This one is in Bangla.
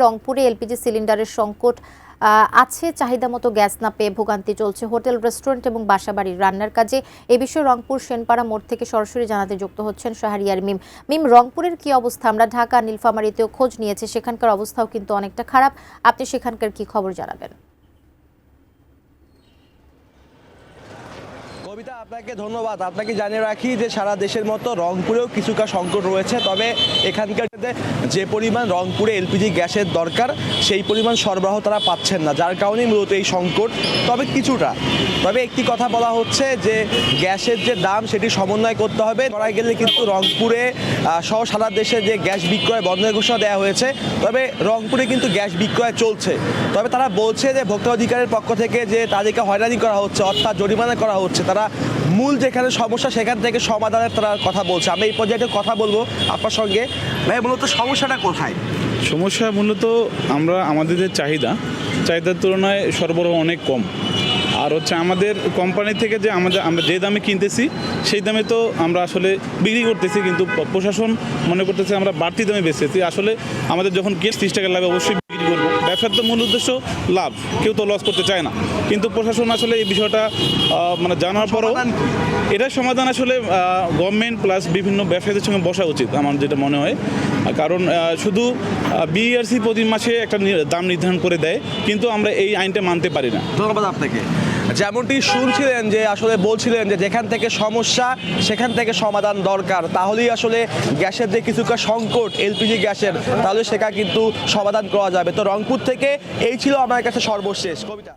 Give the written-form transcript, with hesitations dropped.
রংপুরে এলপিজি সিলিন্ডারের সংকট আছে। চাহিদা মতো গ্যাস না পেয়ে ভোগান্তি চলছে হোটেল, রেস্টুরেন্ট এবং বাসাবাড়ির রান্নার কাজে। এ বিষয়ে রংপুর সেনপাড়া মোড় থেকে সরাসরি জানাতে যুক্ত হচ্ছেন শাহরিয়ার মিম। মিম, রংপুরের কি অবস্থা? আমরা ঢাকা নীলফামারীতেও খোঁজ নিয়েছি, সেখানকার অবস্থাও কিন্তু অনেকটা খারাপ। আপনি সেখানকার কি খবর জানাবেন? কবিতা, আপনাকে ধন্যবাদ। আপনাকে জানিয়ে রাখি যে সারা দেশের মতো রংপুরেও কিছুটা সংকট রয়েছে, তবে এখানকার যে পরিমাণ রংপুরে এলপিজি গ্যাসের দরকার সেই পরিমাণ সরবরাহ তারা পাচ্ছেন না, যার কারণেই মূলত এই সংকট। তবে একটি কথা বলা হচ্ছে যে গ্যাসের যে দাম সেটি সমন্বয় করতে হবে। করা গেলে কিন্তু রংপুরে সহ সারা দেশে যে গ্যাস বিক্রয় বন্ধের ঘোষণা দেওয়া হয়েছে, তবে রংপুরে কিন্তু গ্যাস বিক্রয় চলছে। তবে তারা বলছে যে ভোক্তা অধিকারের পক্ষ থেকে যে তাদেরকে হয়রানি করা হচ্ছে, অর্থাৎ জরিমানা করা হচ্ছে। তারা মূল যেখানে সমস্যা সেখান থেকে সমাধানের তারা কথা বলছে। আমি এই পর্যায়ে কথা বলবো আপনার সঙ্গে। ভাই, মূলত সমস্যাটা কোথায়? সমস্যা মূলত আমাদের যে চাহিদার তুলনায় সরবরাহ অনেক কম। আর হচ্ছে আমাদের কোম্পানি থেকে যে আমরা যে দামে কিনতেছি সেই দামে তো আমরা আসলে বিক্রি করতেছি, কিন্তু প্রশাসন মনে করতেছে আমরা বাড়তি দামে বেচতেছি। আসলে আমাদের যখন 30 টাকা লাভে অবশ্যই বিক্রি করবো। ব্যবসার তো মূল উদ্দেশ্য লাভ, কেউ তো লস করতে চায় না। কিন্তু প্রশাসন আসলে এই বিষয়টা জানার পরও এটার সমাধান আসলে গভর্নমেন্ট প্লাস বিভিন্ন ব্যবসায়ীদের সঙ্গে বসা উচিত আমার যেটা মনে হয়। কারণ শুধু বিইআরসি প্রতি মাসে একটা দাম নির্ধারণ করে দেয়, কিন্তু আমরা এই আইনটা মানতে পারি না। ধন্যবাদ আপনাকে। যেমনটি শুনছিলেন যে আসলে বলছিলেন যে যেখান থেকে সমস্যা সেখান থেকে সমাধান দরকার, তাহলেই আসলে গ্যাসের যে কিছুটা সংকট এলপিজি গ্যাসের, তাহলে সেটা কিন্তু সমাধান করা যাবে। তো রংপুর থেকে এই ছিল আমার কাছে সর্বশেষ। কবিতা।